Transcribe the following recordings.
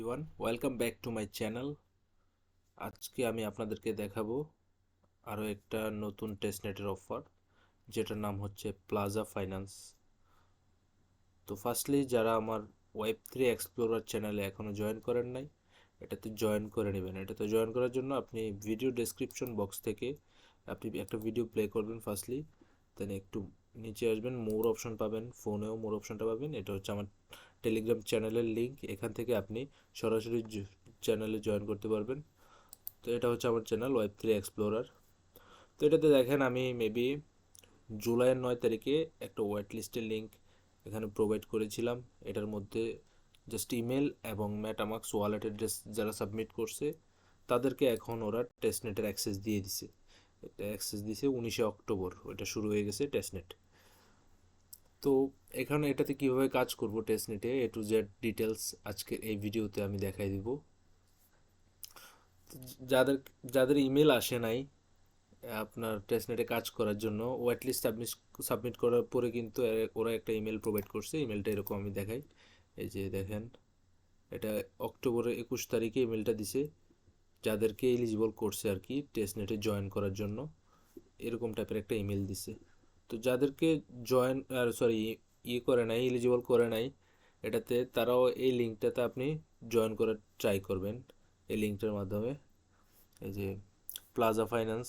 Everyone, welcome back to my channel. আজকে আমি আপনাদেরকে দেখাবো আরও একটা নতুন টেস্টনেটের অফার, যেটার নাম হচ্ছে প্লাজা ফাইন্যান্স। তো ফার্স্টলি যারা আমার ওয়েব3 এক্সপ্লোরার চ্যানেলে এখনও জয়েন করেন নাই, এটাতে জয়েন করে নেবেন। এটাতে জয়েন করার জন্য আপনি ভিডিও ডেসক্রিপশন বক্স থেকে আপনি একটা ভিডিও প্লে করবেন ফার্স্টলি, দেন একটু নিচে আসবেন, মোর অপশন পাবেন, ফোনেও মোর অপশনটা পাবেন। এটা হচ্ছে আমার টেলিগ্রাম চ্যানেলের লিঙ্ক। এখান থেকে আপনি সরাসরি চ্যানেলে জয়েন করতে পারবেন। তো এটা হচ্ছে আমার চ্যানেল ওয়েব3 এক্সপ্লোরার। তো এটাতে দেখেন আমি মেবি জুলাইয়ের 9 তারিখে একটা ওয়েট লিস্টের লিঙ্ক এখানে প্রোভাইড করেছিলাম। এটার মধ্যে জাস্ট ইমেল এবং মেটামাক্স ওয়ালেট অ্যাড্রেস যারা সাবমিট করছে তাদেরকে এখন ওরা টেস্টনেটের অ্যাক্সেস দিয়ে দিছে। এটা অ্যাক্সেস দিছে 19 অক্টোবর, ওইটা শুরু হয়ে গেছে টেস্টনেট। তো এখানে এটাতে কিভাবে কাজ করব টেস্টনেটে A to Z ডিটেলস আজকের এই ভিডিওতে আমি দেখাই দিব। যাদের যাদের ইমেল আসে নাই আপনার টেস্টনেটে কাজ করার জন্য, ওয়েট লিস্ট সাবমিট করার পরে কিন্তু ওরা একটা ইমেল প্রোভাইড করছে। ইমেলটা এরকম আমি দেখাই, এই যে দেখেন, এটা অক্টোবরের 21 তারিখে ইমেলটা দিছে যাদেরকে এলিজিবল করছে আর কি টেস্টনেটে জয়েন করার জন্য। এরকম টাইপের একটা ইমেল দিছে। তো যাদেরকে জয়েন করে নাই, এলিজিবল করে নাই এটাতে, তারাও এই লিঙ্কটাতে আপনি জয়েন করার ট্রাই করবেন। এই লিঙ্কটার মাধ্যমে, এই যে প্লাজা ফাইন্যান্স,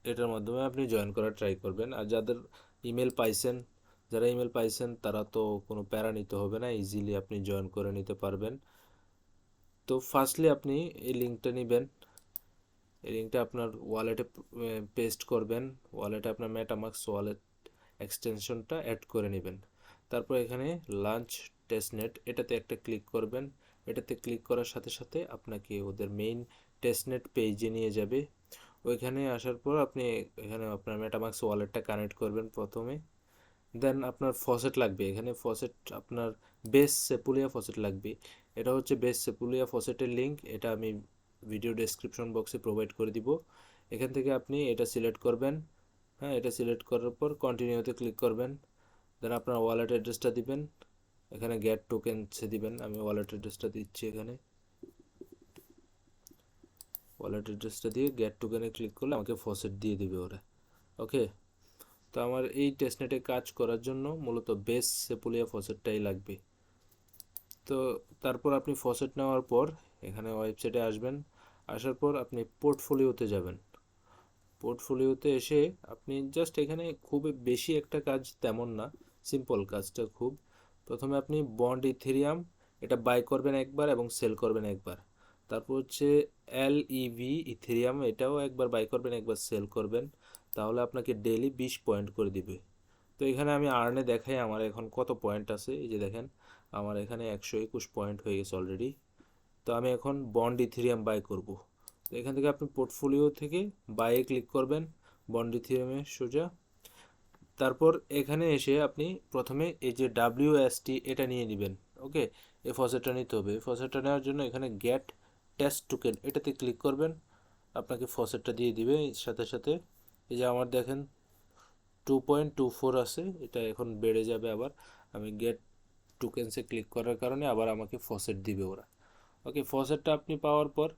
এটার মাধ্যমে আপনি জয়েন করার ট্রাই করবেন। আর যারা ইমেল পাইছেন তারা তো কোনো প্যারা নিতে হবে না, ইজিলি আপনি জয়েন করে নিতে পারবেন। তো ফার্স্টলি আপনি এই লিঙ্কটা নেবেন, এই লিঙ্কটা আপনার ওয়ালেটে পেস্ট করবেন। ওয়ালেটে আপনার মেটামাক্স ওয়ালেট এক্সটেনশনটা অ্যাড করে নেবেন। তারপর এখানে লাঞ্চ টেস্টনেট, এটাতে একটা ক্লিক করবেন। এটাতে ক্লিক করার সাথে সাথে আপনাকে ওদের মেইন টেস্টনেট পেজে নিয়ে যাবে। ওইখানে আসার পর আপনি এখানে আপনার মেটামাক্স ওয়ালেটটা কানেক্ট করবেন প্রথমে। দেন আপনার ফসেট লাগবে, এখানে ফসেট আপনার বেস সেপুলিয়া ফসেট লাগবে। এটা হচ্ছে বেস সেপুলিয়া ফসেটের লিঙ্ক, এটা আমি ভিডিও ডেসক্রিপশন বক্সে প্রোভাইড করে দিব। এখান থেকে আপনি এটা সিলেক্ট করবেন। হ্যাঁ, এটা সিলেক্ট করার পর কন্টিনিউতে ক্লিক করবেন। দেন আপনার ওয়ালেট অ্যাড্রেসটা দিবেন, এখানে গেট টোকেনসে দিবেন। আমি ওয়ালেট অ্যাড্রেসটা দিচ্ছি, এখানে ওয়ালেট অ্যাড্রেসটা দিয়ে গেট টোকেনে ক্লিক করলে আমাকে ফসেট দিয়ে দিবে ওরা। ওকে, তো আমার এই টেস্টনেটে কাজ করার জন্য মূলত বেস সেপুলিয়া ফসেটটাই লাগবে। তো তারপর আপনি ফসেট নেওয়ার পর এখানে ওয়েবসাইটে আসবেন। আসার পর আপনি পোর্টফোলিওতে যাবেন। পোর্টফোলিওতে এসে আপনি জাস্ট এখানে খুব বেশি একটা কাজ তেমন না, সিম্পল কাজটা খুব। প্রথমে আপনি বন্ড ইথেরিয়াম এটা বাই করবেন একবার এবং সেল করবেন একবার। তারপর হচ্ছে LEV ইথেরিয়াম, এটাও একবার বাই করবেন একবার সেল করবেন। তাহলে আপনাকে ডেইলি 20 পয়েন্ট করে দিবে। তো এখানে আমি আর্নে দেখাই আমার এখন কত পয়েন্ট আছে। এই যে দেখেন, আমার এখানে 121 পয়েন্ট হয়ে গেছে অলরেডি। তো আমি এখন বন্ড ইথেরিয়াম বাই করব। তো এখান থেকে আপনি পোর্টফোলিও থেকে বাইয়ে ক্লিক করবেন, বন্ড ইথেরিয়ামে সোজা। তারপর এখানে এসে আপনি প্রথমে এই যে WST এটা নিয়ে নেবেন। ওকে, এই ফসেটটা নিতে হবে। এই ফসেটটা নেওয়ার জন্য এখানে গেট টেস্ট টোকেন এটাতে ক্লিক করবেন, আপনাকে ফসেটটা দিয়ে দিবে সাথে সাথে। এই যে আমার দেখেন 2.24 আছে, এটা এখন বেড়ে যাবে আবার। আমি গেট টোকেনসে ক্লিক করার কারণে আবার আমাকে ফসেট দিবে ওরা। ওকে, ফসেটটা আপনি পাওয়ার পর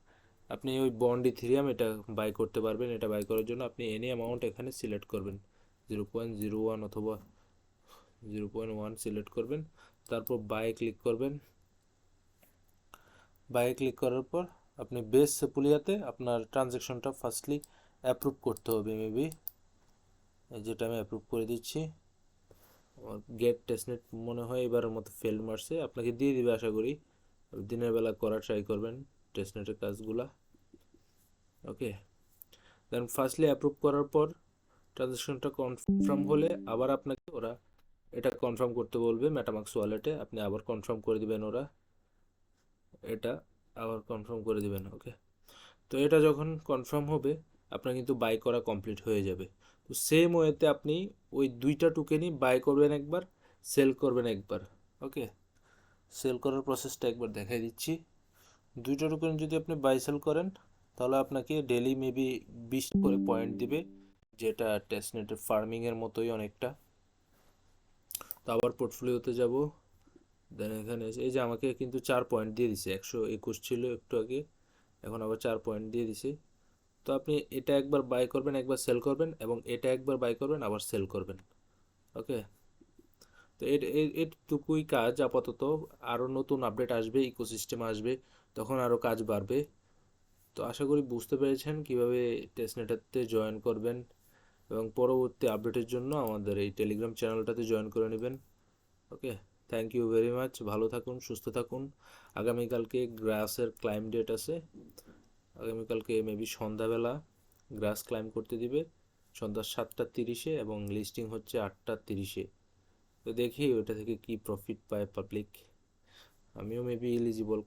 আপনি ওই বন্ড ইথেরিয়াম এটা বাই করতে পারবেন। এটা বাই করার জন্য আপনি এনি অ্যামাউন্ট এখানে সিলেক্ট করবেন, 0.01 অথবা 0.1 সিলেক্ট করবেন। তারপর বাই ক্লিক করবেন। বাই ক্লিক করার পর আপনি বেস সেপুলিয়াতে আপনার ট্রানজ্যাকশনটা ফার্স্টলি অ্যাপ্রুভ করতে হবে মেবি, যেটা আমি অ্যাপ্রুভ করে দিচ্ছি। গেট টেস্টনেট মনে হয় এবারের মতো ফেল মারছে, আপনাকে দিয়ে দিবে আশা করি। দিনের বেলা করার ট্রাই করবেন টেস্টনেটের কাজগুলা। ওকে, দেন ফার্স্টলি অ্যাপ্রুভ করার পর ট্রানজ্যাকশনটা কনফার্ম হলে আবার আপনাকে ওরা এটা কনফার্ম করতে বলবে মেটামাক্স ওয়ালেটে। আপনি আবার কনফার্ম করে দিবেন, ওরা এটা আবার কনফার্ম করে দিবেন। ওকে, তো এটা যখন কনফার্ম হবে আপনার কিন্তু বাই করা কমপ্লিট হয়ে যাবে। তো সেম ওয়েতে আপনি ওই দুইটা টোকেনই বাই করবেন একবার, সেল করবেন একবার। ওকে, সেল করার প্রসেসটা একবার দেখাই দিচ্ছি। দুইটা টোকেন যদি আপনি বাই সেল করেন তাহলে আপনাকে ডেলি মেবি 20 করে পয়েন্ট দিবে, যেটা টেস্টনেটের ফার্মিংয়ের মতোই অনেকটা। তো আবার পোর্টফোলিওতে যাব, দেন এখানে এই যে আমাকে কিন্তু 4 পয়েন্ট দিয়ে দিছে, 121 ছিল একটু আগে, এখন আবার 4 পয়েন্ট দিয়ে দিছে। তো আপনি এটা একবার বাই করবেন, একবার সেল করবেন, এবং এটা একবার বাই করবেন আবার সেল করবেন। ওকে, তো এটুকুই কাজ আপাতত। আরও নতুন আপডেট আসবে, ইকোসিস্টেম আসবে, তখন আরও কাজ বাড়বে। তো আশা করি বুঝতে পেরেছেন কিভাবে টেস্টনেটাতে জয়েন করবেন, এবং পরবর্তী আপডেটের জন্য আমাদের এই টেলিগ্রাম চ্যানেলটাতে জয়েন করে নেবেন। ওকে, থ্যাংক ইউ ভেরি মাচ, ভালো থাকুন, সুস্থ থাকুন। আগামীকালকে গ্রাসের ক্লাইম ডেট আছে, আগামীকালকে মেবি সন্ধ্যাবেলা গ্রাস ক্লাইম করতে দিবে, সন্ধ্যা 7টা 30-এ, এবং লিস্টিং হচ্ছে 8টা 30-এ। তো দেখি ওটা থেকে কি প্রফিট পায় পাবলিক, আমিও মেবি এলিজিবল